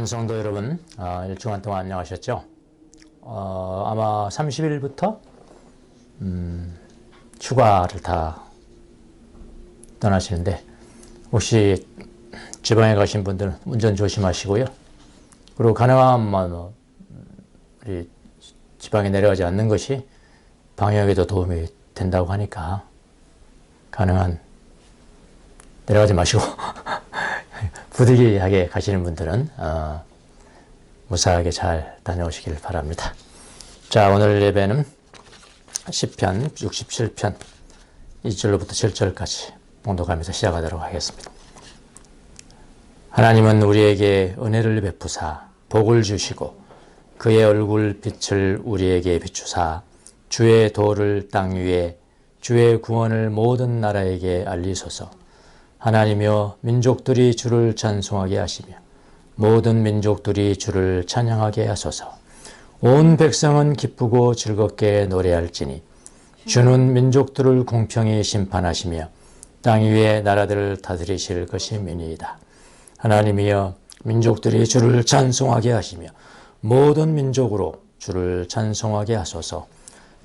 사랑하는 성도 여러분, 일주간 동안 안녕하셨죠? 아마 30일부터 휴가를 다 떠나시는데 혹시 지방에 가신 분들은 운전 조심하시고요. 그리고 가능하면 우리 지방에 내려가지 않는 것이 방역에도 도움이 된다고 하니까 가능한 내려가지 마시고 부득이하게 가시는 분들은 무사하게 잘 다녀오시길 바랍니다. 자, 오늘 예배는 시편 67편 1절로부터 7절까지 봉독하면서 시작하도록 하겠습니다. 하나님은 우리에게 은혜를 베푸사 복을 주시고 그의 얼굴 빛을 우리에게 비추사 주의 도를 땅 위에 주의 구원을 모든 나라에게 알리소서. 하나님이여 민족들이 주를 찬송하게 하시며 모든 민족들이 주를 찬양하게 하소서. 온 백성은 기쁘고 즐겁게 노래할지니 주는 민족들을 공평히 심판하시며 땅 위에 나라들을 다스리실 것임이니이다. 하나님이여 민족들이 주를 찬송하게 하시며 모든 민족으로 주를 찬송하게 하소서.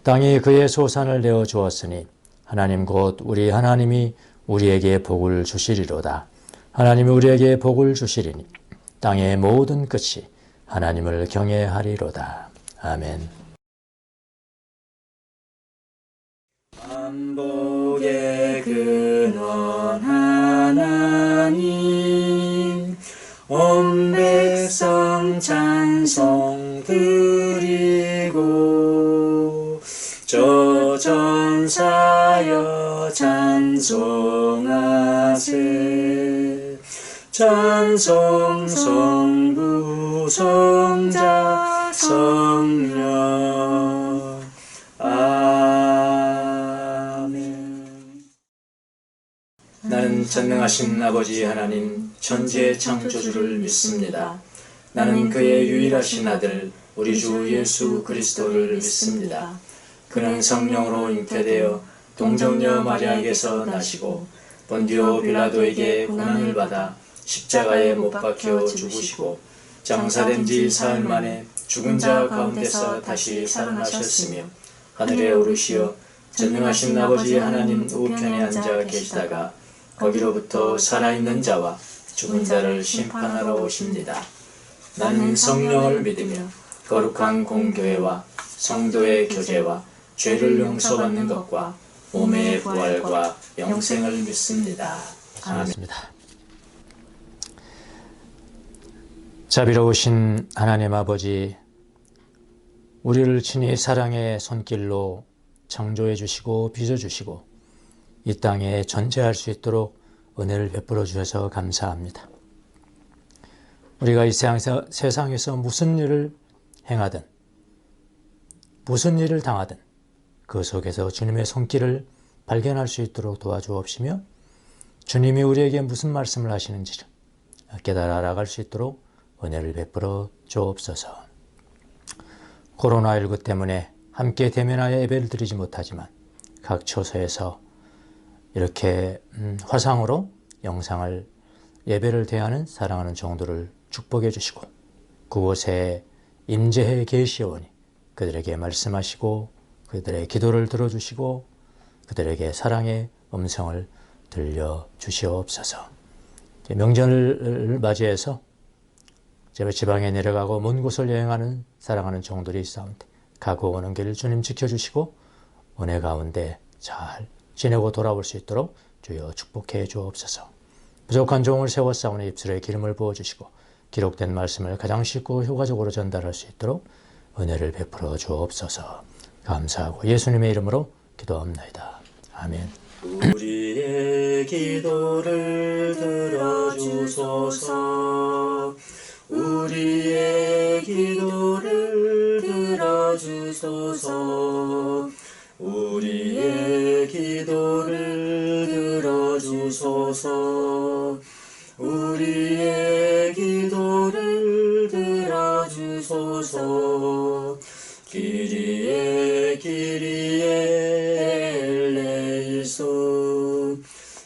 땅이 그의 소산을 내어 주었으니 하나님 곧 우리 하나님이 우리에게 복을 주시리로다. 하나님이 우리에게 복을 주시리니 땅의 모든 끝이 하나님을 경외하리로다. 아멘. 만복의 근원 하나님 온 백성 찬송 드리고 저 전사여 찬송하세. 찬송 성부 성자 성령 아멘. 나는 전능하신 아버지 하나님 천지의 창조주를 믿습니다. 나는 그의 유일하신 아들 우리 주 예수 그리스도를 믿습니다. 그는 성령으로 잉태되어 동정녀 마리아에게서 나시고 본디오 빌라도에게 고난을 받아 십자가에 못 박혀 죽으시고 장사된 지 사흘 만에 죽은 자 가운데서 다시 살아나셨으며 하늘에 오르시어 전능하신 아버지 하나님 우편에 앉아 계시다가 거기로부터 살아있는 자와 죽은 자를 심판하러 오십니다. 나는 성령을 믿으며 거룩한 공교회와 성도의 교제와 죄를 용서받는 것과 몸의 부활과 영생을 믿습니다. 아멘. 자비로우신 하나님 아버지, 우리를 친히 사랑의 손길로 창조해 주시고 빚어 주시고 이 땅에 존재할 수 있도록 은혜를 베풀어 주셔서 감사합니다. 우리가 이 세상에서 무슨 일을 행하든 무슨 일을 당하든 그 속에서 주님의 손길을 발견할 수 있도록 도와주옵시며 주님이 우리에게 무슨 말씀을 하시는지를 깨달아 알아갈 수 있도록 은혜를 베풀어 주옵소서. 코로나19 때문에 함께 대면하여 예배를 드리지 못하지만 각 처소에서 이렇게 화상으로 영상을 예배를 대하는 사랑하는 종들을 축복해 주시고 그곳에 임재해 계시오니 그들에게 말씀하시고 그들의 기도를 들어주시고 그들에게 사랑의 음성을 들려주시옵소서. 명절을 맞이해서 제발 지방에 내려가고 먼 곳을 여행하는 사랑하는 종들이 있사온데 가고 오는 길을 주님 지켜주시고 은혜 가운데 잘 지내고 돌아올 수 있도록 주여 축복해 주옵소서. 부족한 종을 세워싸우니 입술에 기름을 부어주시고 기록된 말씀을 가장 쉽고 효과적으로 전달할 수 있도록 은혜를 베풀어 주옵소서. 감사하고 예수님의 이름으로 기도합니다. 아멘. 우리의 기도를 들어주소서. 우리의 기도를 들어주소서. 우리의 기도를 들어주소서. 우리의 기도를 들어주소서. 기리에 기리에 엘레이소.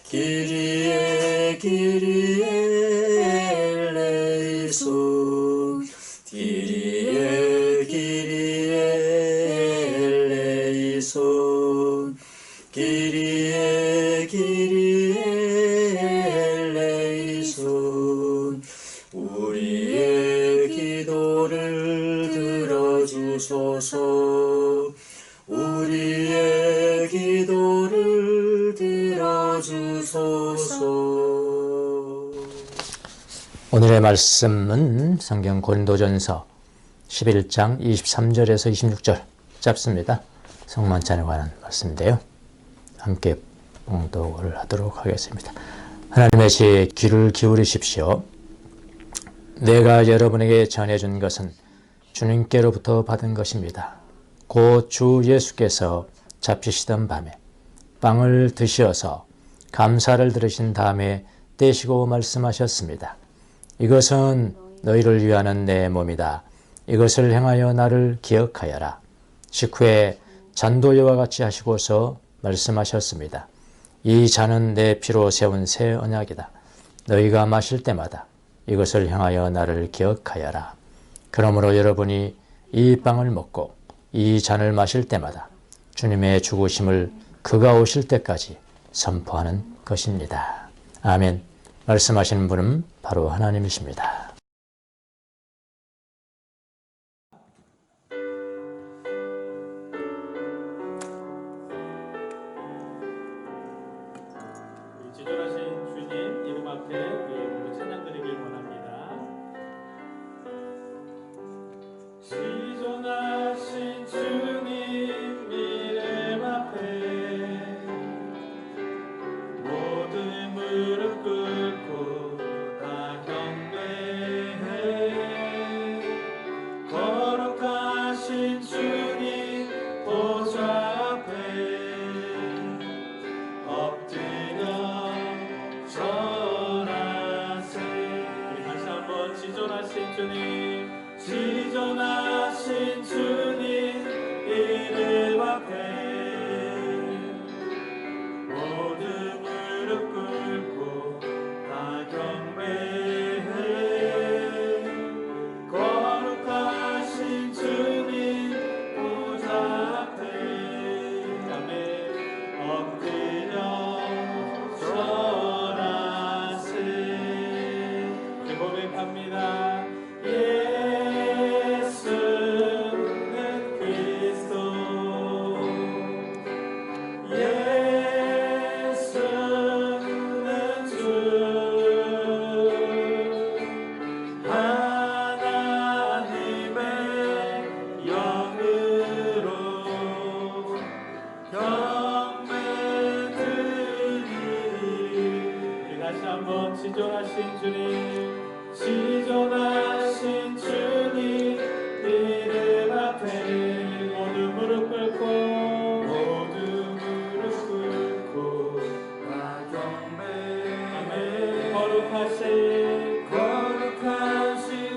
기리에 기리에 엘레이소. 오늘의 말씀은 성경 고린도전서 11장 23절에서 26절 짧습니다. 성만찬에 관한 말씀인데요. 함께 봉독을 하도록 하겠습니다. 하나님의 지혜에 귀를 기울이십시오. 내가 여러분에게 전해준 것은 주님께로부터 받은 것입니다. 곧 주 예수께서 잡히시던 밤에 빵을 드시어서 감사를 들으신 다음에 떼시고 말씀하셨습니다. 이것은 너희를 위하는 내 몸이다. 이것을 행하여 나를 기억하여라. 식후에 잔도 이와 같이 하시고서 말씀하셨습니다. 이 잔은 내 피로 세운 새 언약이다. 너희가 마실 때마다 이것을 향하여 나를 기억하여라. 그러므로 여러분이 이 빵을 먹고 이 잔을 마실 때마다 주님의 죽으심을 그가 오실 때까지 선포하는 것입니다. 아멘. 말씀하시는 분은 바로 하나님이십니다. 지존하신 주님 이름 앞에 우리의 몸을 찬양드리길 원합니다. 지존하신 주님 이름 앞에 모든 무릎 꿇고 다 경배해. 거룩하신 주님 보좌 앞에 엎드려 절하세. 우리 다시 한번 지존하신 주님, 지존하신 주님 이름 앞에 모두 무릎 꿇고 다 경배해. 거룩하신 주님 보좌 앞에 아멘 엎드려 절하세. 우리 고백합니다. 예수는 그리스도, 예수는 주, 하나님의 영으로 경배드리리. 다시 한번 지존하신 주님, 지존하신 주님 이름 앞에 모두 무릎 꿇고 모두 무릎 꿇고 다 경배. 아멘. 거룩하신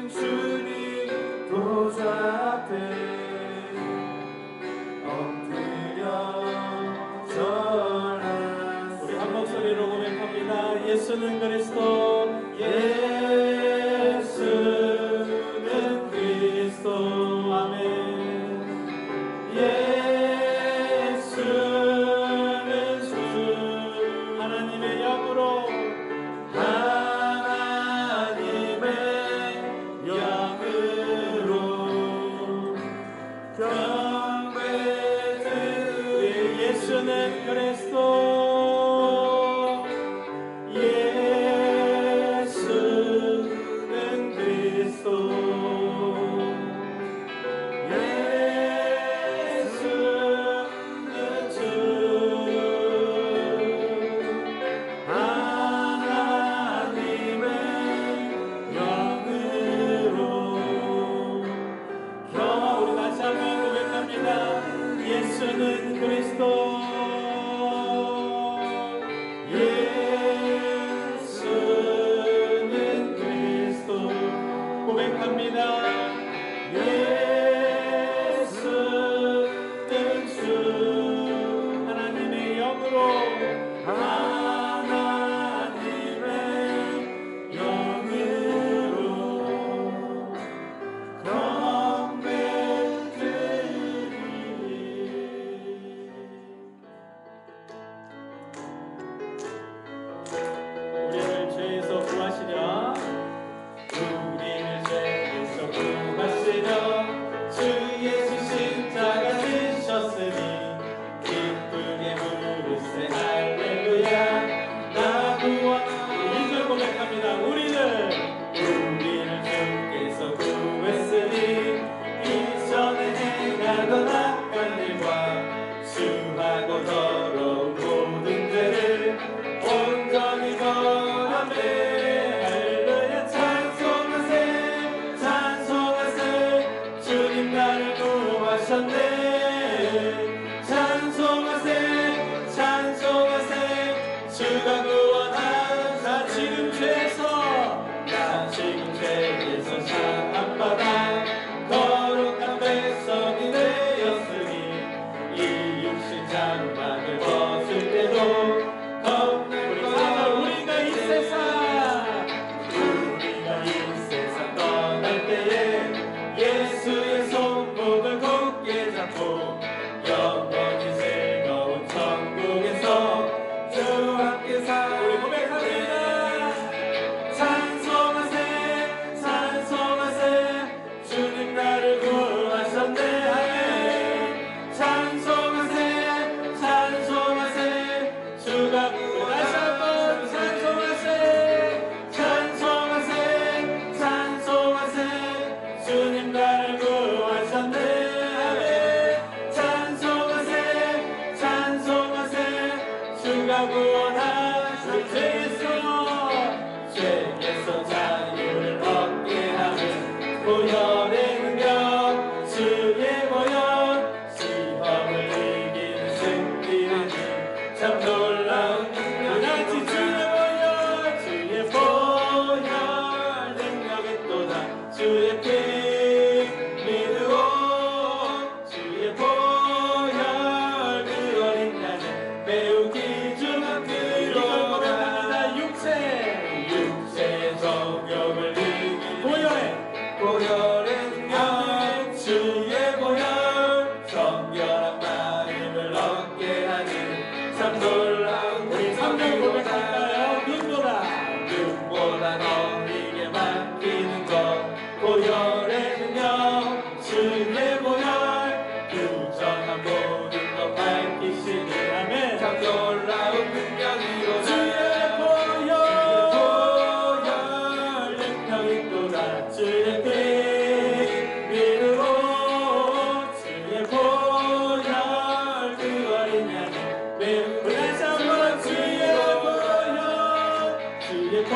주님 보좌 앞에 엎드려 절하세. 우리 한 목소리로 고백합니다. 예수는 그리스도, 예수는 그리스도. 아멘. 예수는 주, 하나님의 영으로, 하나님의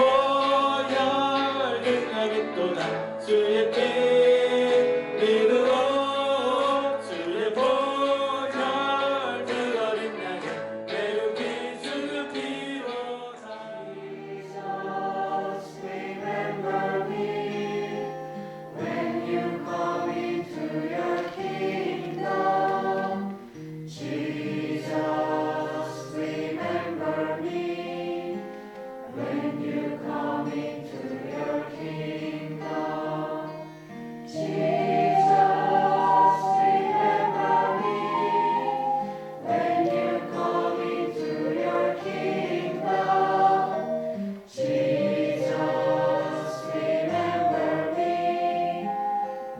보혈 능하겠도다 주의 피 믿음으로 주의 보혈 그 어린 양의 배우기 주 피로다. Jesus, remember me when you come into your kingdom. Jesus, remember me when you come into your kingdom. Jesus, remember me when you come into your kingdom. Jesus, remember me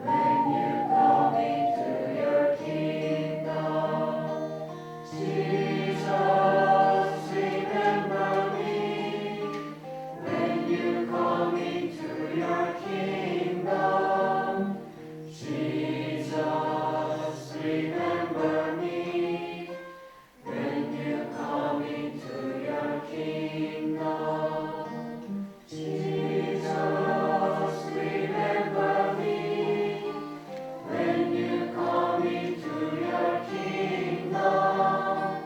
when you come into your kingdom. Jesus, remember me when you come into your kingdom. Jesus, remember me when you come into your kingdom. Jesus, remember me when you come into your kingdom.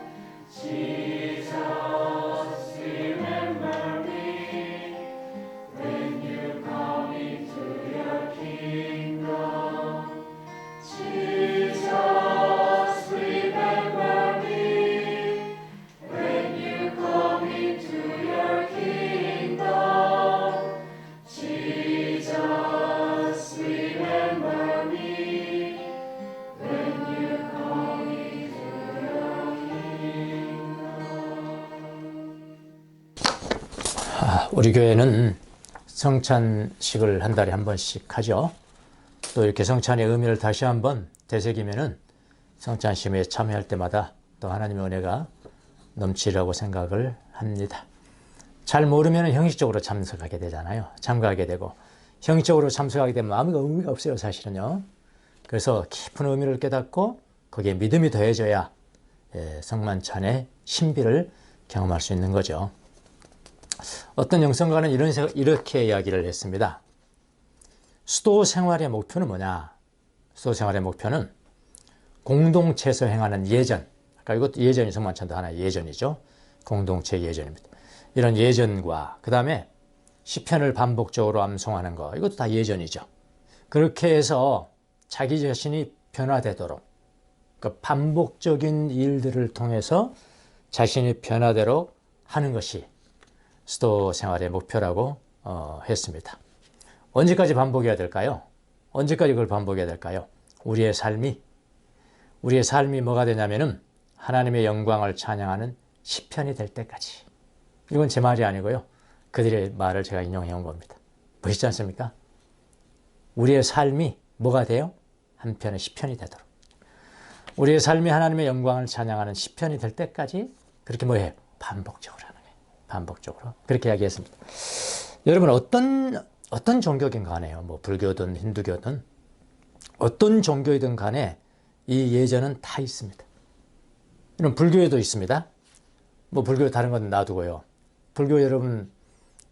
Jesus, remember me when you come into your kingdom. Jesus, remember me when you come into your kingdom. Jesus, remember me when you come into your kingdom. 우리 교회는 성찬식을 한 달에 한 번씩 하죠. 또 이렇게 성찬의 의미를 다시 한번 되새기면은 성찬식에 참여할 때마다 또 하나님의 은혜가 넘치리라고 생각을 합니다. 잘 모르면 형식적으로 참석하게 되잖아요. 참가하게 되고 형식적으로 참석하게 되면 아무 의미가 없어요, 사실은요. 그래서 깊은 의미를 깨닫고 거기에 믿음이 더해져야 성만찬의 신비를 경험할 수 있는 거죠. 어떤 영성가는 이렇게 이야기를 했습니다. 수도 생활의 목표는 뭐냐? 수도 생활의 목표는 공동체에서 행하는 예전. 아까 이것도 예전이 성만찬도 하나의 예전이죠. 공동체 예전입니다. 이런 예전과 그 다음에 시편을 반복적으로 암송하는 거, 이것도 다 예전이죠. 그렇게 해서 자기 자신이 변화되도록, 그 반복적인 일들을 통해서 자신이 변화되도록 하는 것이 수도 생활의 목표라고 했습니다. 언제까지 반복해야 될까요? 언제까지 그걸 반복해야 될까요? 우리의 삶이 뭐가 되냐면은 하나님의 영광을 찬양하는 시편이 될 때까지. 이건 제 말이 아니고요. 그들의 말을 제가 인용해 온 겁니다. 보시지 않습니까? 우리의 삶이 뭐가 돼요? 한편의 시편이 되도록. 우리의 삶이 하나님의 영광을 찬양하는 시편이 될 때까지 그렇게 뭐예요? 반복적으로 하는 거예요. 반복적으로. 그렇게 이야기했습니다. 여러분 어떤 종교긴 간에요. 뭐 불교든 힌두교든 어떤 종교이든 간에 이 예전은 다 있습니다. 이런 불교에도 있습니다. 뭐 불교 다른 건 놔두고요. 불교 여러분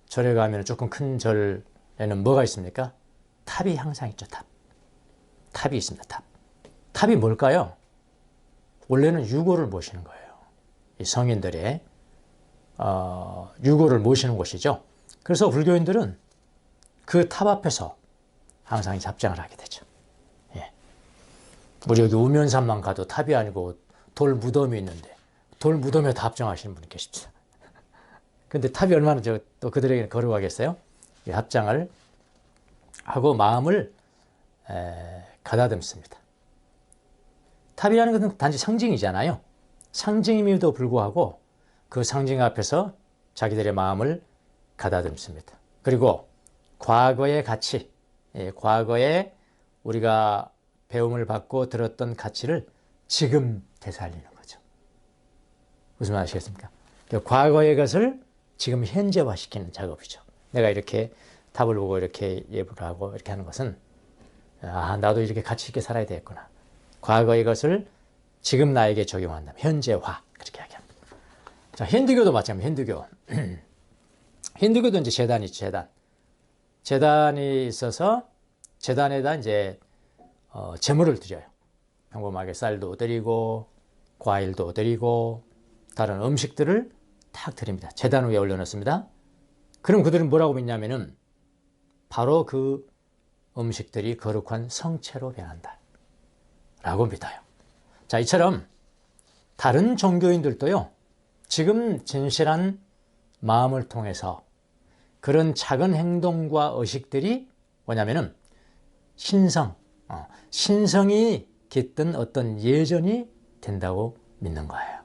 절에 가면 조금 큰 절에는 뭐가 있습니까? 탑이 항상 있죠. 탑이 있습니다. 탑이 뭘까요? 원래는 유골을 모시는 거예요. 이 성인들의 유골을 모시는 곳이죠. 그래서 불교인들은 그 탑 앞에서 항상 합장을 하게 되죠. 예. 우리 여기 우면산만 가도 탑이 아니고 돌 무덤이 있는데 돌 무덤에 다 합장하시는 분이 계십니다. 근데 탑이 얼마나 또 그들에게 거룩하겠어요? 이 합장을 하고 마음을 가다듬습니다. 탑이라는 것은 단지 상징이잖아요. 상징임에도 불구하고 그 상징 앞에서 자기들의 마음을 가다듬습니다. 그리고 과거의 가치, 과거에 우리가 배움을 받고 들었던 가치를 지금 되살리는 거죠. 무슨 말 아시겠습니까? 과거의 것을 지금 현재화시키는 작업이죠. 내가 이렇게 탑을 보고 이렇게 예불을 하고 이렇게 하는 것은 나도 이렇게 가치 있게 살아야 되겠구나. 과거의 것을 지금 나에게 적용한다면 현재화 그렇게 이야기합니다. 자, 힌두교도 마찬가지입니다. 힌두교도 이제 제단이 있죠, 제단. 제단이 있어서 제단에다 이제 제물을 드려요. 평범하게 쌀도 드리고 과일도 드리고 다른 음식들을 탁 드립니다. 제단 위에 올려놓습니다. 그럼 그들은 뭐라고 믿냐면은 바로 그 음식들이 거룩한 성체로 변한다 라고 믿어요. 자, 이처럼 다른 종교인들도요, 지금 진실한 마음을 통해서 그런 작은 행동과 의식들이 뭐냐면은 신성이 깃든 어떤 예전이 된다고 믿는 거예요.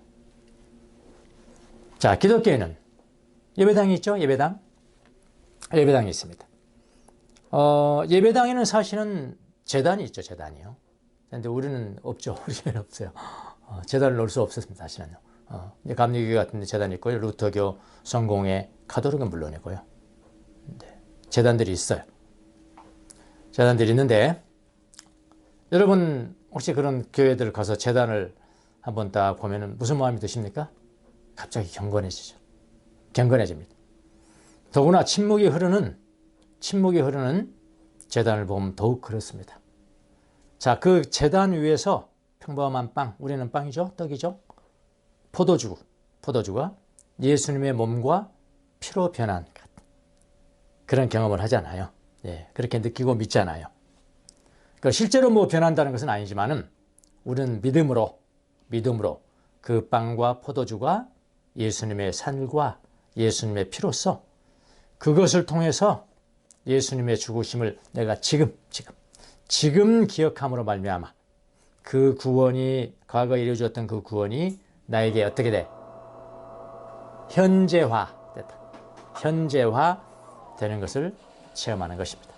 자, 기독교에는 예배당이 있죠? 예배당이 있습니다. 예배당에는 사실은 제단이 있죠, 제단이요. 근데 우리는 없죠. 우리는 없어요. 제단을 놓을 수 없었습니다, 사실은요. 감리교 같은 데 제단이 있고요. 루터교, 성공회, 가톨릭은 물론이고요. 제단들이 있어요. 제단들이 있는데, 여러분 혹시 그런 교회들 가서 제단을 한번 딱 보면은 무슨 마음이 드십니까? 갑자기 경건해지죠. 경건해집니다. 더구나 침묵이 흐르는 제단을 보면 더욱 그렇습니다. 자, 그 제단 위에서 평범한 빵, 우리는 빵이죠, 떡이죠. 포도주가 예수님의 몸과 피로 변한 그런 경험을 하잖아요. 예, 그렇게 느끼고 믿잖아요. 그러니까 실제로 뭐 변한다는 것은 아니지만은 우리는 믿음으로 그 빵과 포도주가 예수님의 살과 예수님의 피로서 그것을 통해서 예수님의 죽으심을 내가 지금 기억함으로 말미암아 그 구원이 과거에 이루어졌던 그 구원이 나에게 어떻게 돼? 현재화됐다. 현재화되는 것을 체험하는 것입니다.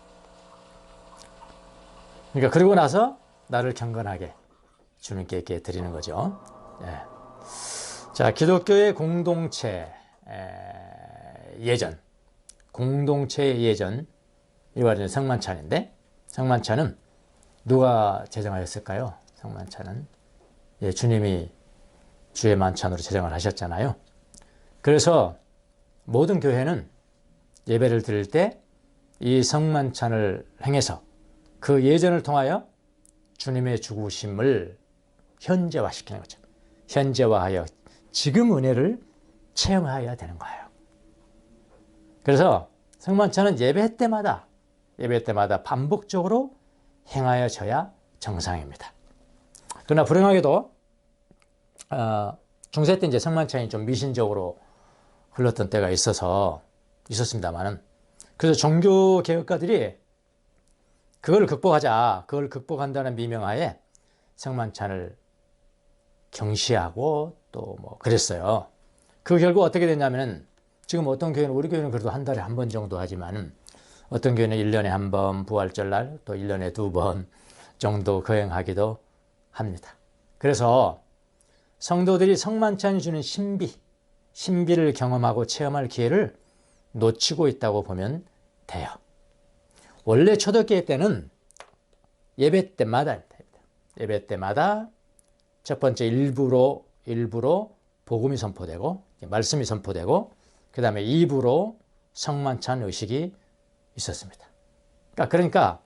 그러니까 그러고 나서 나를 경건하게 주님께 이렇게 드리는 거죠. 예. 자, 기독교의 공동체의 예전, 이 말은 성만찬인데, 성만찬은 누가 제정하였을까요? 성만찬은 주님이 주의 만찬으로 제정을 하셨잖아요. 그래서 모든 교회는 예배를 드릴 때 이 성만찬을 행해서 그 예전을 통하여 주님의 죽으심을 현재화시키는 거죠. 현재화하여 지금 은혜를 체험해야 되는 거예요. 그래서 성만찬은 예배 때마다 반복적으로 행하여져야 정상입니다. 그러나 불행하게도 중세 때 이제 성만찬이 좀 미신적으로 흘렀던 때가 있었습니다만은 그래서 종교 개혁가들이 그걸 극복한다는 미명하에 성만찬을 경시하고 또 뭐 그랬어요. 그 결과 어떻게 됐냐면은 지금 어떤 교회는, 우리 교회는 그래도 한 달에 한 번 정도 하지만은 어떤 교회는 1년에 한 번 부활절날 또 1년에 2번 정도 거행하기도 합니다. 그래서 성도들이 성만찬이 주는 신비를 경험하고 체험할 기회를 놓치고 있다고 보면 돼요. 원래 초대교회 때는 예배 때마다 첫 번째 일부로 복음이 선포되고 말씀이 선포되고 그 다음에 2부로 성만찬 의식이 있었습니다. 그러니까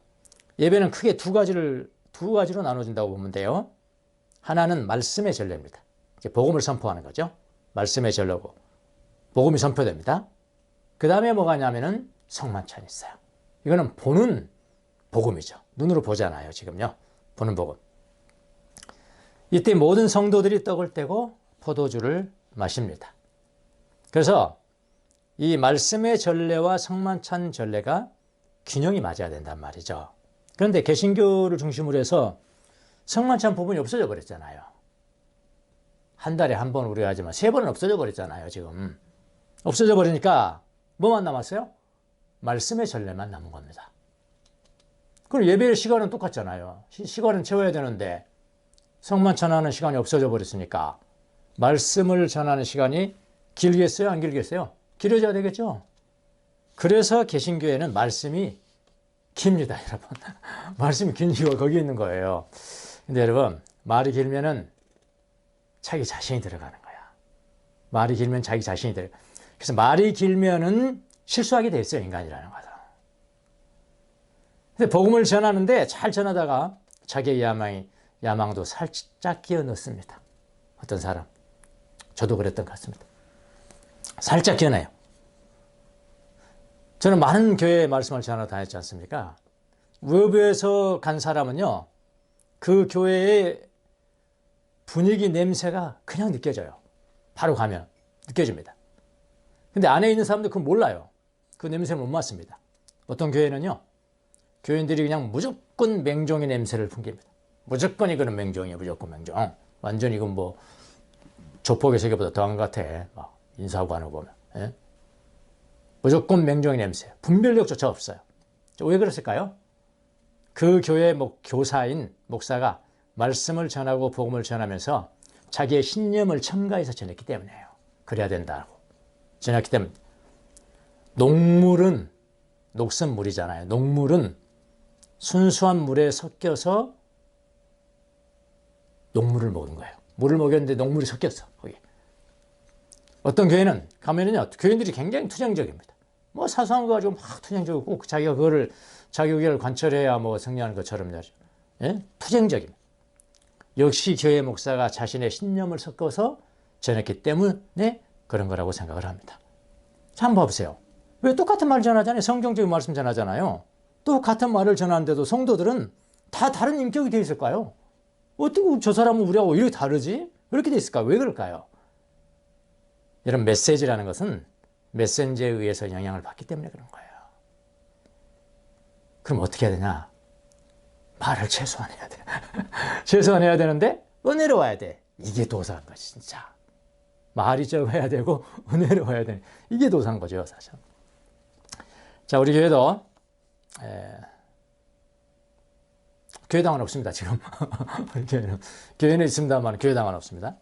예배는 크게 두 가지로 나눠진다고 보면 돼요. 하나는 말씀의 전례입니다. 복음을 선포하는 거죠. 말씀의 전례고 복음이 선포됩니다. 그 다음에 뭐가 있냐면은 성만찬이 있어요. 이거는 보는 복음이죠. 눈으로 보잖아요. 지금요. 보는 복음. 이때 모든 성도들이 떡을 떼고 포도주를 마십니다. 그래서 이 말씀의 전례와 성만찬 전례가 균형이 맞아야 된단 말이죠. 그런데 개신교를 중심으로 해서 성만찬 부분이 없어져 버렸잖아요. 한 달에 한 번 우리가 하지만 3번은 없어져 버렸잖아요. 지금 없어져 버리니까 뭐만 남았어요? 말씀의 전례만 남은 겁니다. 그럼 예배의 시간은 똑같잖아요. 시간은 채워야 되는데 성만찬 하는 시간이 없어져 버렸으니까 말씀을 전하는 시간이 길겠어요? 안 길겠어요? 길어져야 되겠죠? 그래서 개신교회는 말씀이 깁니다, 여러분. 말씀이 긴 이유가 거기 있는 거예요. 근데 여러분, 말이 길면은 자기 자신이 들어가는 거야. 말이 길면 자기 자신이 들어가. 그래서 말이 길면은 실수하게 돼 있어요, 인간이라는 것은. 근데 복음을 전하는데 잘 전하다가 자기의 야망도 살짝 끼워 넣습니다. 어떤 사람. 저도 그랬던 것 같습니다. 살짝 끼워 넣어요. 저는 많은 교회의 말씀을 전하러 다녔지 않습니까? 외부에서 간 사람은요, 그 교회의 분위기 냄새가 그냥 느껴져요. 바로 가면 느껴집니다. 근데 안에 있는 사람들 그건 몰라요. 그 냄새 못 맡습니다. 어떤 교회는요, 교인들이 그냥 무조건 맹종의 냄새를 풍깁니다. 무조건 이거는 맹종이에요. 무조건 맹종. 완전 이건 뭐 조폭의 세계보다 더한 것 같아. 막 인사하고 하는 거 보면. 예? 무조건 맹종의 냄새. 분별력조차 없어요. 왜 그랬을까요? 그 교회 교사인 목사가 말씀을 전하고 복음을 전하면서 자기의 신념을 첨가해서 전했기 때문이에요. 그래야 된다고 전했기 때문에. 녹물은 녹슨 물이잖아요. 녹물은 순수한 물에 섞여서 녹물을 먹은 거예요. 물을 먹였는데 녹물이 섞였어. 거기. 어떤 교회는 가면은요, 교인들이 굉장히 투쟁적입니다. 뭐 사소한 거 가지고 막 투쟁적이고 꼭 자기가 그거를 자기 의견을 관철해야 뭐 승리하는 것처럼 예? 투쟁적입니다. 역시 교회 목사가 자신의 신념을 섞어서 전했기 때문에 그런 거라고 생각을 합니다. 자, 한번 봐보세요. 왜 똑같은 말 전하잖아요. 성경적인 말씀 전하잖아요. 똑같은 말을 전하는데도 성도들은 다 다른 인격이 되어 있을까요? 어떻게 저 사람은 우리하고 이렇게 다르지? 그렇게 되어 있을까요? 왜 그럴까요? 이런 메시지라는 것은 메신저에 의해서 영향을 받기 때문에 그런 거예요. 그럼 어떻게 해야 되냐? 말을 최소화해야 돼. 최소화해야 되는데 은혜로워야 돼. 이게 도사인 거지, 진짜. 말이 적어야 되고 은혜로워야 돼. 이게 도사인 거죠, 사실. 자, 우리 교회도 교회당은 없습니다, 지금. 교회는 있습니다만 교회당은 없습니다.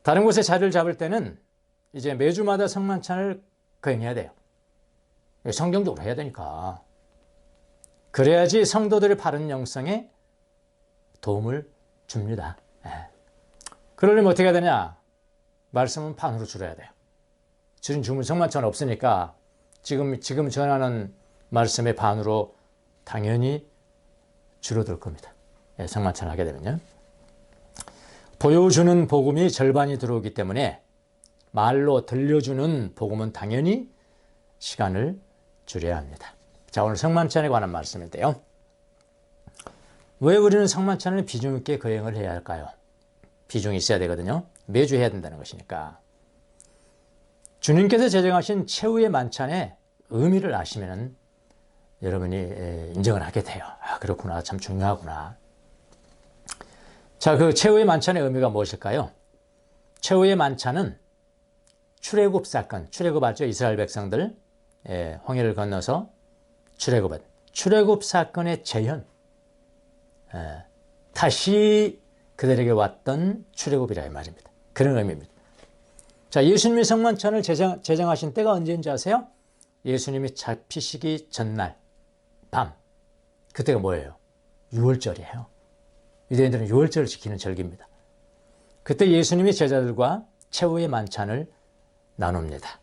다른 곳에 자리를 잡을 때는 이제 매주마다 성만찬을 거행해야 돼요. 성경적으로 해야 되니까. 그래야지 성도들의 바른 영성에 도움을 줍니다. 그러려면 어떻게 해야 되냐? 말씀은 반으로 줄여야 돼요. 줄인 성만찬은 없으니까 지금 전하는 말씀의 반으로 당연히 줄어들 겁니다. 성만찬을 하게 되면요. 보여주는 복음이 절반이 들어오기 때문에 말로 들려주는 복음은 당연히 시간을 줄여야 합니다. 자, 오늘 성만찬에 관한 말씀인데요. 왜 우리는 성만찬을 비중 있게 거행을 해야 할까요? 비중이 있어야 되거든요. 매주 해야 된다는 것이니까. 주님께서 제정하신 최후의 만찬의 의미를 아시면 여러분이 인정을 하게 돼요. 아, 그렇구나. 참 중요하구나. 자, 그 최후의 만찬의 의미가 무엇일까요? 최후의 만찬은 출애굽 사건, 출애굽 알죠? 이스라엘 백성들 홍해를 건너서 출애굽 사건의 재현, 다시 그들에게 왔던 출애굽이라 이 말입니다. 그런 의미입니다. 자, 예수님이 성만찬을 제정하신 때가 언제인지 아세요? 예수님이 잡히시기 전날 밤. 그때가 뭐예요? 유월절이에요. 유대인들은 유월절을 지키는 절기입니다. 그때 예수님이 제자들과 최후의 만찬을 나눕니다.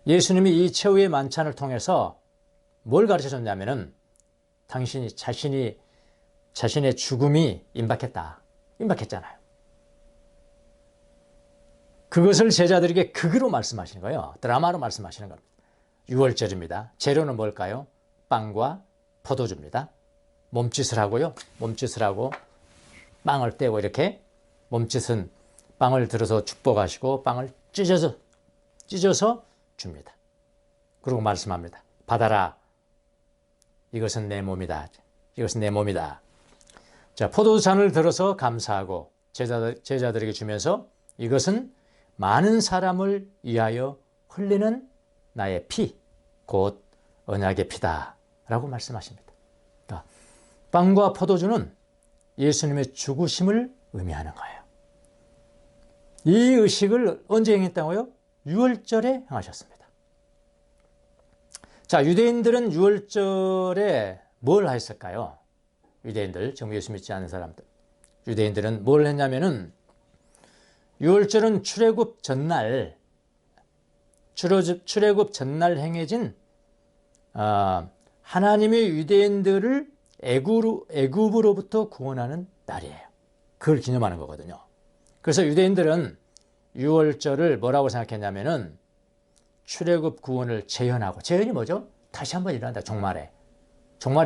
예수님이 이 최후의 만찬을 통해서 뭘 가르쳐줬냐면은 자신의 죽음이 임박했잖아요. 그것을 제자들에게 극으로 말씀하시는 거예요. 드라마로 말씀하시는 겁니다. 유월절입니다. 재료는 뭘까요? 빵과 포도주입니다. 몸짓을 하고 빵을 떼고 이렇게 몸짓은 빵을 들어서 축복하시고 빵을 찢어서 줍니다. 그리고 말씀합니다. 받아라. 이것은 내 몸이다. 이것은 내 몸이다. 자, 포도주잔을 들어서 감사하고 제자들에게 주면서 이것은 많은 사람을 위하여 흘리는 나의 피, 곧 언약의 피다 라고 말씀하십니다. 그러니까 빵과 포도주는 예수님의 죽으심을 의미하는 거예요. 이 의식을 언제 행했다고요? 유월절에 행하셨습니다. 자, 유대인들은 유월절에 뭘 했을까요? 유대인들, 정말 예수 믿지 않는 사람들. 유대인들은 뭘 했냐면은 유월절은 출애굽 출애굽 전날 행해진 하나님의 유대인들을 애굽으로부터 구원하는 날이에요. 그걸 기념하는 거거든요. 그래서 유대인들은 유월절을 뭐라고 생각했냐면은 출애굽 구원을 재현하고, 재현이 뭐죠? 다시 한번 일어난다. 종말에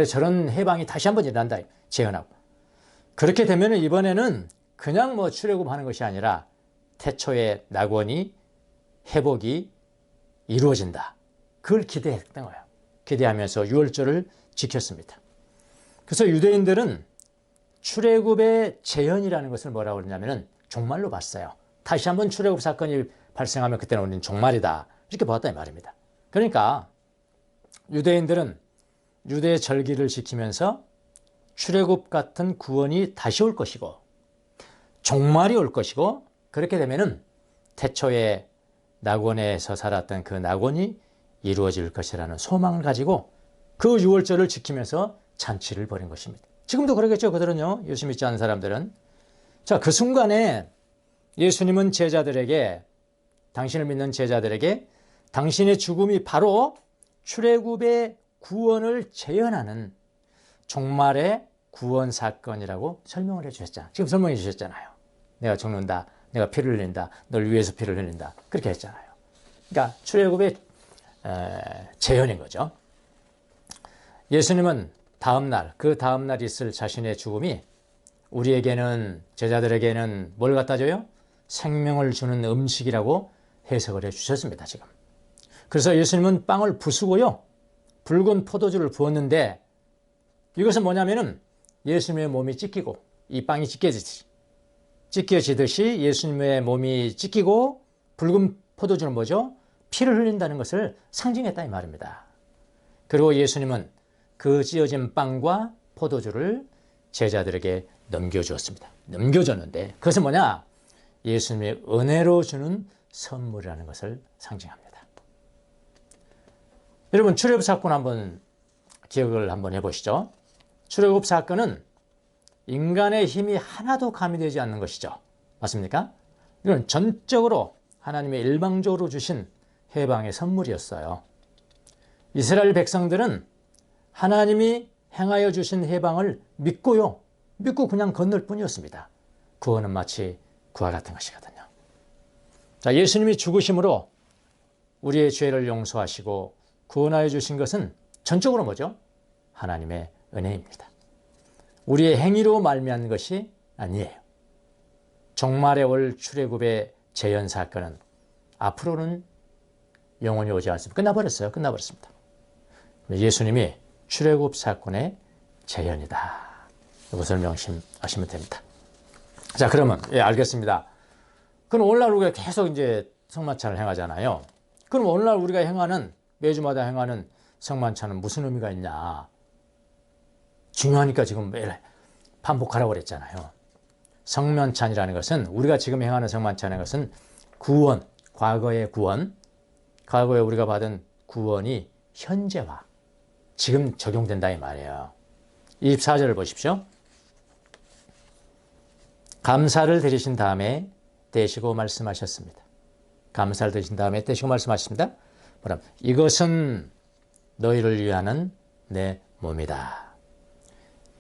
저런 해방이 다시 한번 일어난다. 재현하고. 그렇게 되면은 이번에는 그냥 뭐 출애굽하는 것이 아니라 태초의 낙원이 회복이 이루어진다. 그걸 기대했던 거예요. 기대하면서 유월절을 지켰습니다. 그래서 유대인들은 출애굽의 재현이라는 것을 뭐라고 그러냐면은 종말로 봤어요. 다시 한번 출애굽 사건이 발생하면 그때는 우리는 종말이다. 이렇게 보았다 이 말입니다. 그러니까 유대인들은 유대 절기를 지키면서 출애굽 같은 구원이 다시 올 것이고 종말이 올 것이고, 그렇게 되면은 태초의 낙원에서 살았던 그 낙원이 이루어질 것이라는 소망을 가지고 그 유월절을 지키면서 잔치를 벌인 것입니다. 지금도 그러겠죠. 그들은요. 예수 믿지 않는 사람들은. 자, 그 순간에 예수님은 제자들에게, 당신을 믿는 제자들에게 당신의 죽음이 바로 출애굽의 구원을 재현하는 종말의 구원 사건이라고 설명을 해 주셨잖아요. 지금 설명해 주셨잖아요. 내가 죽는다. 내가 피를 흘린다. 널 위해서 피를 흘린다. 그렇게 했잖아요. 그러니까 출애굽의 재현인 거죠. 예수님은 그 다음날 있을 자신의 죽음이 우리에게는, 제자들에게는 뭘 갖다 줘요? 생명을 주는 음식이라고 해석을 해 주셨습니다. 지금. 그래서 예수님은 빵을 부수고요, 붉은 포도주를 부었는데, 이것은 뭐냐면은 예수님의 몸이 찢기고 이 빵이 찢겨지듯이 예수님의 몸이 찢기고 붉은 포도주는 뭐죠? 피를 흘린다는 것을 상징했다 이 말입니다. 그리고 예수님은 그 찢어진 빵과 포도주를 제자들에게 넘겨주었습니다. 넘겨줬는데 그것은 뭐냐? 예수님의 은혜로 주는 선물이라는 것을 상징합니다. 여러분, 출애굽 사건 한번 기억을 한번 해보시죠. 출애굽 사건은 인간의 힘이 하나도 가미되지 않는 것이죠. 맞습니까? 이건 전적으로 하나님의 일방적으로 주신 해방의 선물이었어요. 이스라엘 백성들은 하나님이 행하여 주신 해방을 믿고 그냥 건널 뿐이었습니다. 구원은 마치 그와 같은 것이거든요. 자, 예수님이 죽으심으로 우리의 죄를 용서하시고 구원하여 주신 것은 전적으로 뭐죠? 하나님의 은혜입니다. 우리의 행위로 말미암은 것이 아니에요. 종말에 올 출애굽의 재현 사건은 앞으로는 영원히 오지 않습니다. 끝나버렸습니다. 예수님이 출애굽 사건의 재현이다. 이것을 명심하시면 됩니다. 자, 그러면 알겠습니다. 그럼 오늘날 우리가 계속 이제 성만찬을 행하잖아요. 그럼 오늘날 우리가 매주마다 행하는 성만찬은 무슨 의미가 있냐? 중요하니까 지금 매일 반복하라고 그랬잖아요. 성만찬이라는 것은, 우리가 지금 행하는 성만찬의 것은 구원, 과거의 구원, 과거에 우리가 받은 구원이 현재화, 지금 적용된다 이 말이에요. 24절을 보십시오. 감사를 드리신 다음에 떼시고 말씀하셨습니다. 감사를 드리신 다음에 떼시고 말씀하셨습니다. 뭐냐면 이것은 너희를 위하는 내 몸이다.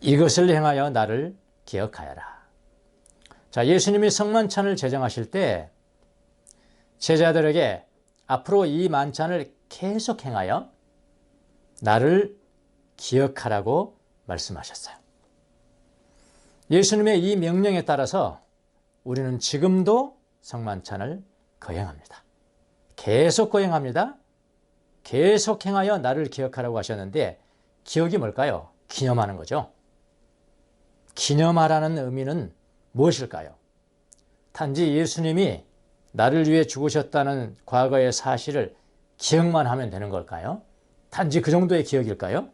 이것을 행하여 나를 기억하여라. 자, 예수님이 성만찬을 제정하실 때 제자들에게 앞으로 이 만찬을 계속 행하여 나를 기억하라고 말씀하셨어요. 예수님의 이 명령에 따라서 우리는 지금도 성만찬을 거행합니다. 계속 거행합니다. 계속 행하여 나를 기억하라고 하셨는데, 기억이 뭘까요? 기념하는 거죠. 기념하라는 의미는 무엇일까요? 단지 예수님이 나를 위해 죽으셨다는 과거의 사실을 기억만 하면 되는 걸까요? 단지 그 정도의 기억일까요?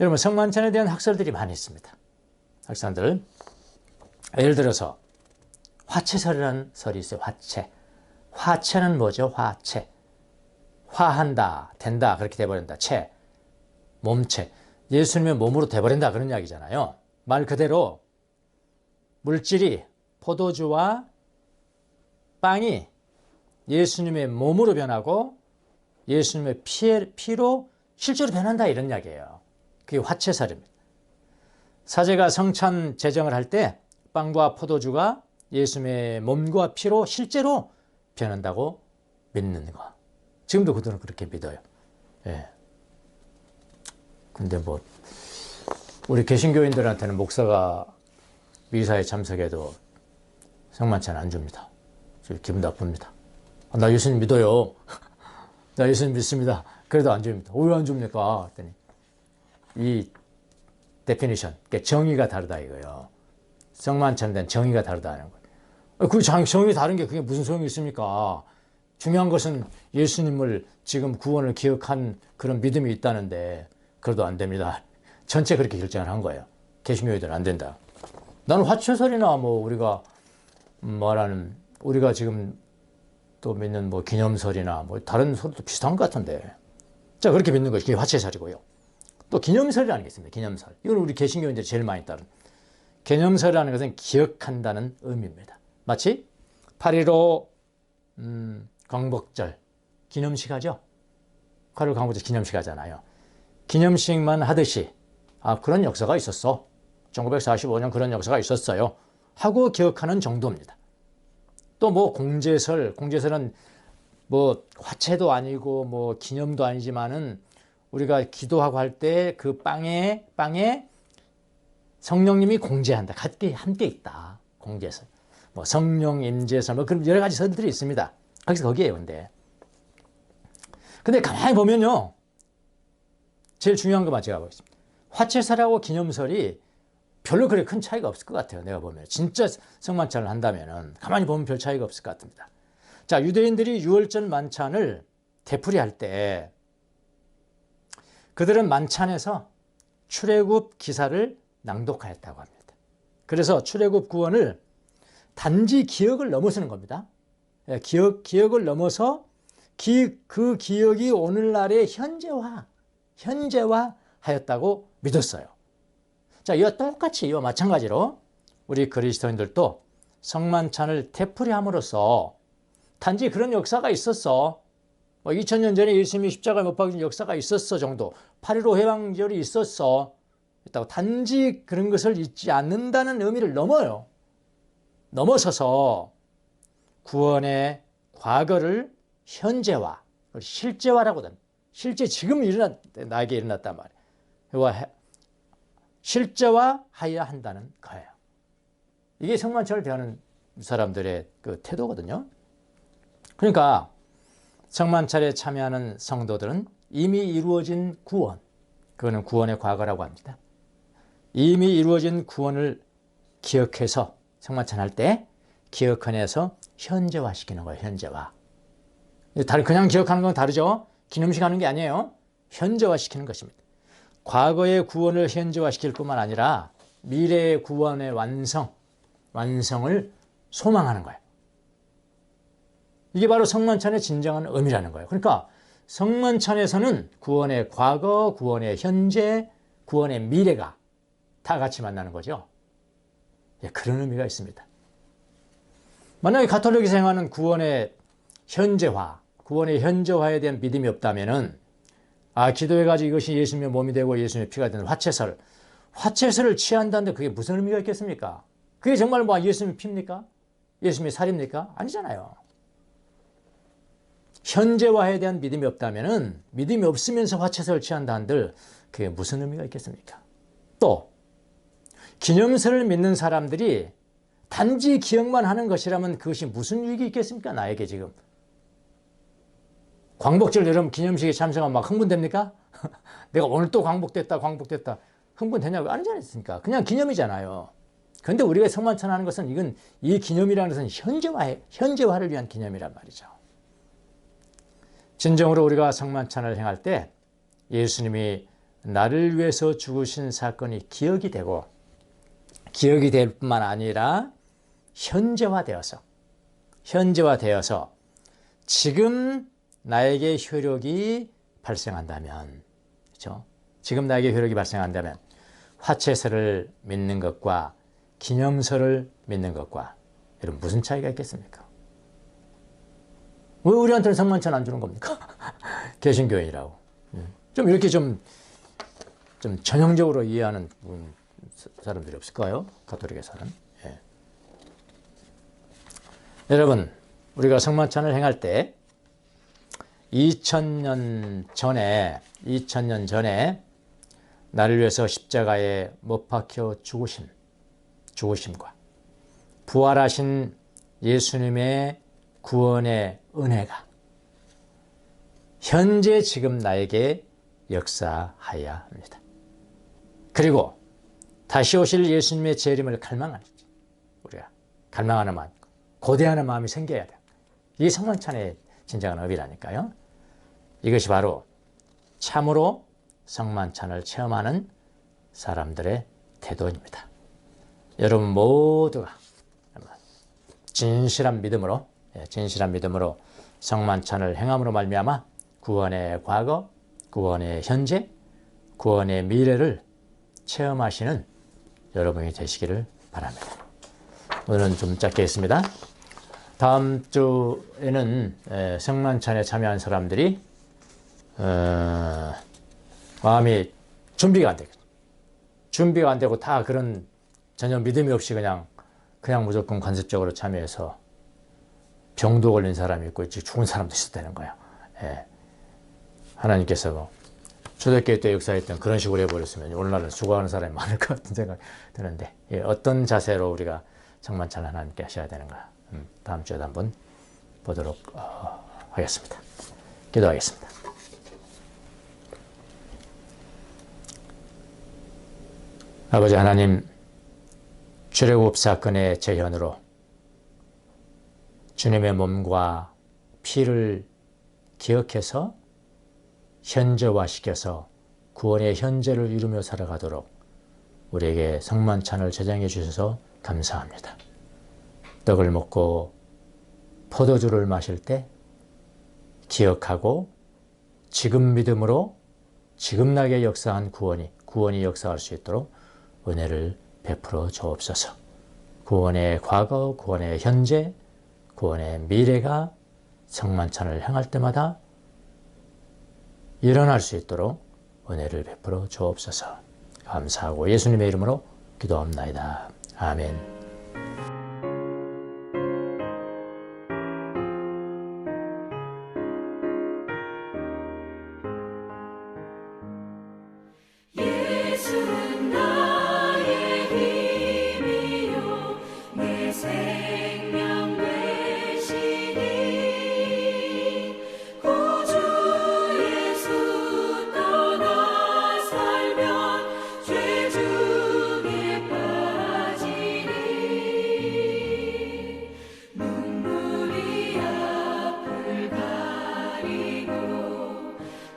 여러분, 성만찬에 대한 학설들이 많이 있습니다. 학설들, 예를 들어서 화채설이라는 설이 있어요. 화채는 뭐죠? 화한다, 된다, 그렇게 돼버린다. 몸체, 예수님의 몸으로 돼버린다, 그런 이야기잖아요. 말 그대로 물질이, 포도주와 빵이 예수님의 몸으로 변하고 예수님의 피로 실제로 변한다 이런 이야기예요. 그게 화채살입니다. 사제가 성찬 제정을 할 때 빵과 포도주가 예수님의 몸과 피로 실제로 변한다고 믿는 거. 지금도 그들은 그렇게 믿어요. 예. 근데 뭐 우리 개신교인들한테는 목사가 미사에 참석해도 성만찬 안 줍니다. 기분 나쁩니다. 나 예수님 믿어요. 나 예수님 믿습니다. 그래도 안 줍니다. 왜 안 줍니까? 그랬더니 이 데피니션, 정의가 다르다 이거예요. 성만찬에 대한 정의가 다르다는 거예요. 그 정의 다른 게 그게 무슨 소용이 있습니까? 중요한 것은 예수님을 지금 구원을 기억한 그런 믿음이 있다는데 그래도 안 됩니다. 전체 그렇게 결정을 한 거예요. 개신교회들은 안 된다. 나는 화채설이나 뭐 우리가 말하는 우리가 지금 또 믿는 뭐 기념설이나 뭐 다른 설도 비슷한 것 같은데 자 그렇게 믿는 것이 화채설이고요. 또 기념설이라는 게 있습니다. 기념설. 이건 우리 개신교인들이 제일 많이 따른 기념설이라는 것은 기억한다는 의미입니다. 마치 8.15 광복절 기념식 하죠. 8.15 광복절 기념식 하잖아요. 기념식만 하듯이 그런 역사가 있었어. 1945년 그런 역사가 있었어요. 하고 기억하는 정도입니다. 또 뭐 공제설은 뭐 화채도 아니고 뭐 기념도 아니지만은 우리가 기도하고 할 때 그 빵에 성령님이 공제한다. 함께 있다. 공제설. 뭐 성령 임재설 뭐 그런 여러 가지 설들이 있습니다. 거기에요, 근데 가만히 보면요. 제일 중요한 것만 제가 보겠습니다. 화채설하고 기념설이 별로 그렇게 큰 차이가 없을 것 같아요. 내가 보면. 진짜 성만찬을 한다면은 가만히 보면 별 차이가 없을 것 같습니다. 자, 유대인들이 유월절 만찬을 되풀이할 때 그들은 만찬에서 출애굽 기사를 낭독하였다고 합니다. 그래서 출애굽 구원을 단지 기억을 넘어서는 겁니다. 기억을 넘어서 그 기억이 오늘날의 현재화하였다고 믿었어요. 자, 이와 똑같이 이와 마찬가지로 우리 그리스도인들도 성만찬을 되풀이함으로써 단지 그런 역사가 있었어. 2000년 전에 예수님이 십자가에 못 박힌 역사가 있었어 정도. 8.15 해방절이 있었어. 단지 그런 것을 잊지 않는다는 의미를 넘어서서 구원의 과거를 현재화, 실제화라거든. 실제 지금 나에게 일어났단 말이에요. 실제화하여야 한다는 거예요. 이게 성만찬을 대하는 사람들의 그 태도거든요. 그러니까 성만찬에 참여하는 성도들은 이미 이루어진 구원, 그거는 구원의 과거라고 합니다. 이미 이루어진 구원을 기억해서 성만찬할 때 기억해내서 현재화시키는 거예요. 현재화. 그냥 기억하는 건 다르죠. 기념식 하는 게 아니에요. 현재화시키는 것입니다. 과거의 구원을 현재화시킬 뿐만 아니라 미래의 구원의 완성을 소망하는 거예요. 이게 바로 성만찬의 진정한 의미라는 거예요. 그러니까 성만찬에서는 구원의 과거, 구원의 현재, 구원의 미래가 다 같이 만나는 거죠. 그런 의미가 있습니다. 만약에 가톨릭이 생각하는 구원의 현재화에 대한 믿음이 없다면은 기도해가지고 이것이 예수님의 몸이 되고 예수님의 피가 되는 화채설을 취한다는데 그게 무슨 의미가 있겠습니까? 그게 정말 예수님의 피입니까? 예수님의 살입니까? 아니잖아요. 현재화에 대한 믿음이 없다면은 믿음이 없으면서 화채설을 취한다 한들 그게 무슨 의미가 있겠습니까? 또 기념설을 믿는 사람들이 단지 기억만 하는 것이라면 그것이 무슨 유익이 있겠습니까? 나에게 지금. 광복절 여러분 기념식에 참석하면 막 흥분됩니까? 내가 오늘 또 광복됐다. 흥분되냐고 아니지 않습니까? 그냥 기념이잖아요. 그런데 우리가 성만찬 하는 것은 이 기념이라는 것은 현재화를 위한 기념이란 말이죠. 진정으로 우리가 성만찬을 행할 때 예수님이 나를 위해서 죽으신 사건이 기억이 될 뿐만 아니라 현재화되어서 지금 나에게 효력이 발생한다면, 그렇죠? 지금 나에게 효력이 발생한다면 화채설을 믿는 것과 기념설을 믿는 것과 여러분 무슨 차이가 있겠습니까? 왜 우리한테는 성만찬 안 주는 겁니까? 개신교인이라고. 좀 이렇게 좀 전형적으로 이해하는 사람들이 없을까요? 가톨릭에서는. 예. 여러분, 우리가 성만찬을 행할 때 2000년 전에 나를 위해서 십자가에 못 박혀 죽으심과 부활하신 예수님의 구원의 은혜가 현재 지금 나에게 역사하여야 합니다. 그리고 다시 오실 예수님의 재림을 갈망하는, 우리가 갈망하는 마음, 고대하는 마음이 생겨야 돼요. 이게 성만찬의 진정한 의미라니까요. 이것이 바로 참으로 성만찬을 체험하는 사람들의 태도입니다. 여러분 모두가 진실한 믿음으로 성만찬을 행함으로 말미암아 구원의 과거, 구원의 현재, 구원의 미래를 체험하시는 여러분이 되시기를 바랍니다. 오늘은 좀 짧게 했습니다. 다음 주에는 성만찬에 참여한 사람들이 마음이 준비가 안 되고 다 그런 전혀 믿음이 없이 그냥 무조건 관습적으로 참여해서 병도 걸린 사람이 있고 죽은 사람도 있었다는 거예요. 예. 하나님께서 초대교회 때 역사했던 그런 식으로 해버렸으면 오늘날은 죽어가는 사람이 많을 것 같은 생각이 드는데, 어떤 자세로 우리가 성만찬을 하나님께 하셔야 되는가, 다음 주에도 한번 보도록 하겠습니다. 기도하겠습니다. 아버지 하나님, 출애굽 사건의 재현으로 주님의 몸과 피를 기억해서 현재화시켜서 구원의 현재를 이루며 살아가도록 우리에게 성만찬을 제정해 주셔서 감사합니다. 떡을 먹고 포도주를 마실 때 기억하고 지금 믿음으로 지금 나에게 역사한 구원이 역사할 수 있도록 은혜를 베풀어 주옵소서. 구원의 과거, 구원의 현재, 구원의 미래가 성만찬을 행할 때마다 일어날 수 있도록 은혜를 베풀어 주옵소서. 감사하고 예수님의 이름으로 기도합나이다. 아멘.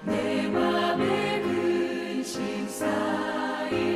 내 맘에 근심 쌓이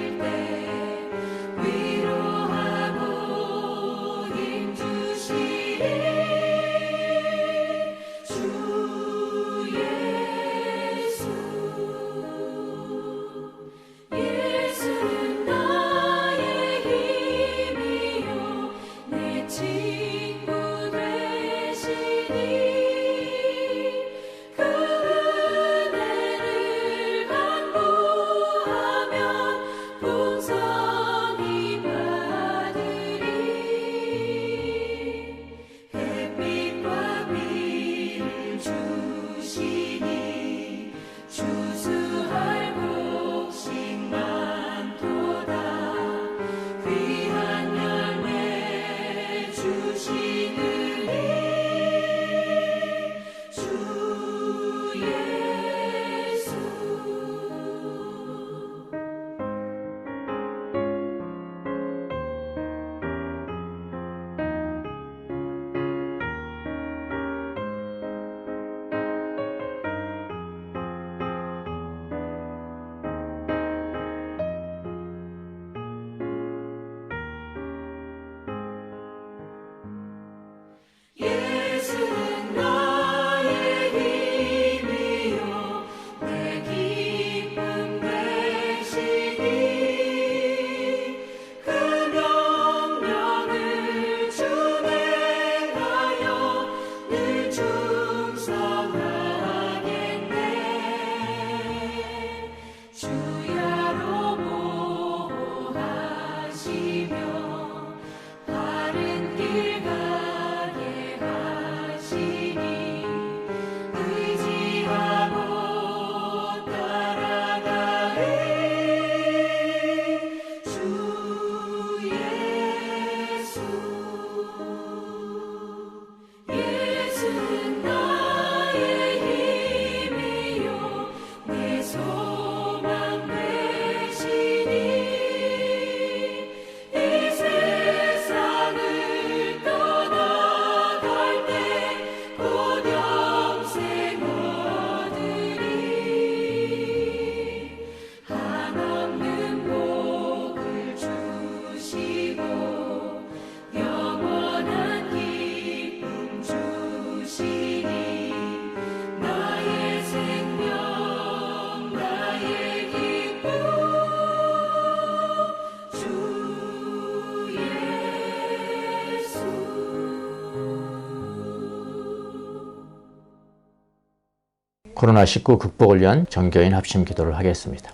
코로나19 극복을 위한 정교인 합심 기도를 하겠습니다.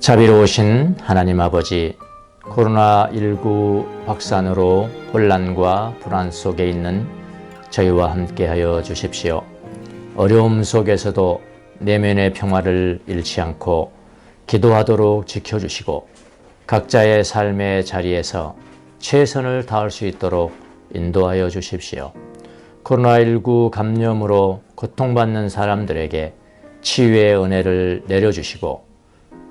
자비로우신 하나님 아버지, 코로나19 확산으로 혼란과 불안 속에 있는 저희와 함께하여 주십시오. 어려움 속에서도 내면의 평화를 잃지 않고 기도하도록 지켜주시고 각자의 삶의 자리에서 최선을 다할 수 있도록 인도하여 주십시오. 코로나19 감염으로 고통받는 사람들에게 치유의 은혜를 내려주시고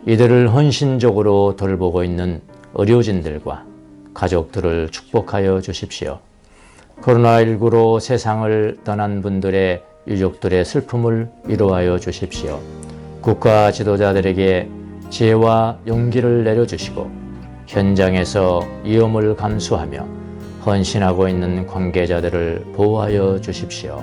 이들을 헌신적으로 돌보고 있는 의료진들과 가족들을 축복하여 주십시오. 코로나19로 세상을 떠난 분들의 유족들의 슬픔을 위로하여 주십시오. 국가 지도자들에게 지혜와 용기를 내려주시고 현장에서 위험을 감수하며 헌신하고 있는 관계자들을 보호하여 주십시오.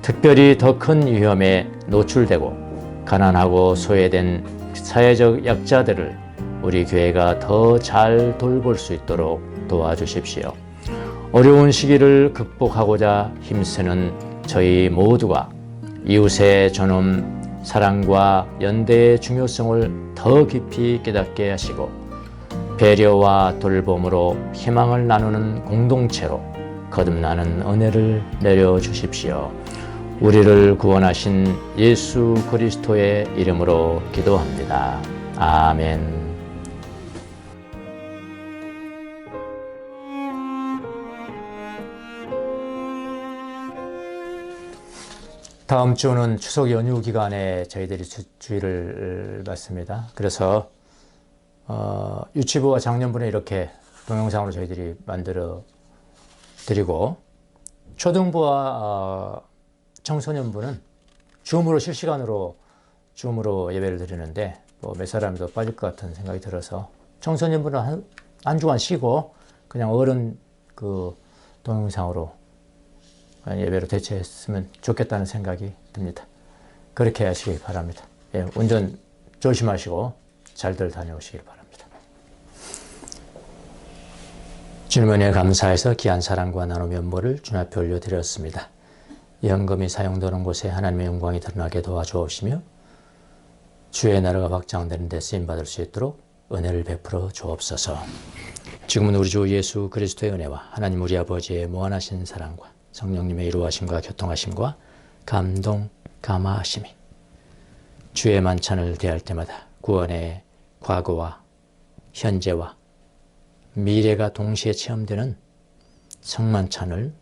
특별히 더 큰 위험에 노출되고 가난하고 소외된 사회적 약자들을 우리 교회가 더 잘 돌볼 수 있도록 도와주십시오. 어려운 시기를 극복하고자 힘쓰는 저희 모두가 이웃의 존엄, 사랑과 연대의 중요성을 더 깊이 깨닫게 하시고 배려와 돌봄으로 희망을 나누는 공동체로 거듭나는 은혜를 내려주십시오. 우리를 구원하신 예수 그리스도의 이름으로 기도합니다. 아멘. 다음 주는 추석 연휴 기간에 저희들이 주일을 맞습니다. 그래서 유치부와 작년부는 이렇게 동영상으로 저희들이 만들어 드리고 초등부와 청소년부는 줌으로 실시간으로 줌으로 예배를 드리는데 몇 사람이 더 빠질 것 같은 생각이 들어서 청소년부는 한 주간 쉬고 그냥 어른 동영상으로 예배로 대체했으면 좋겠다는 생각이 듭니다. 그렇게 하시기 바랍니다. 예, 운전 조심하시고 잘들 다녀오시기 바랍니다. 주님의 감사해서 귀한 사랑과 나눔의 연보를 주님 앞에 올려드렸습니다. 이 헌금이 사용되는 곳에 하나님의 영광이 드러나게 도와주옵시며 주의 나라가 확장되는 데 쓰임받을 수 있도록 은혜를 베풀어 주옵소서. 지금은 우리 주 예수 그리스도의 은혜와 하나님 우리 아버지의 무한하신 사랑과 성령님의 이루하심과 교통하심과 감동, 감화하심이 주의 만찬을 대할 때마다 구원의 과거와 현재와 미래가 동시에 체험되는 성만찬을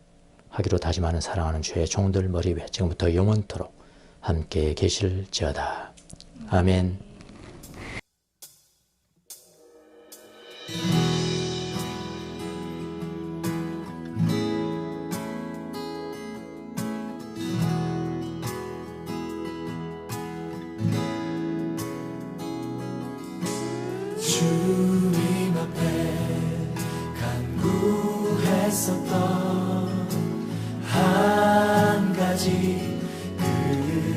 하기로 다짐하는 사랑하는 주의 종들 머리 위에 지금부터 영원토록 함께 계실지어다. 아멘. 주님 앞에 간구했었던 한 가지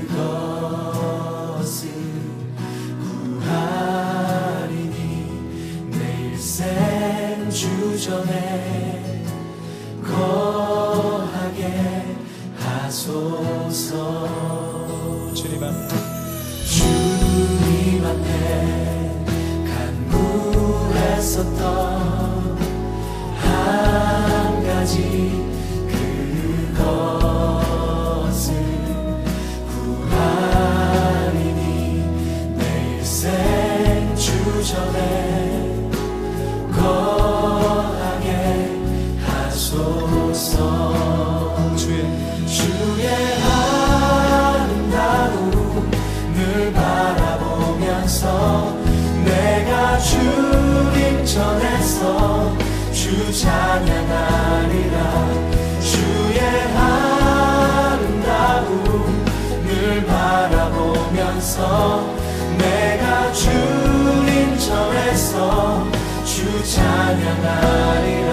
그것은 구하리니 내 일생 주전에 거하게 하소서. 주님 앞에 했었던 한 가지 그것은 구하리니 내 일생 주전에 거하게 하소서. 주의 아름다움 늘 바라보면서 내가 주님 전에서 주 찬양하리라. 주의 아름다움 늘 바라보면서 내가 주님 전에서 주 찬양하리라.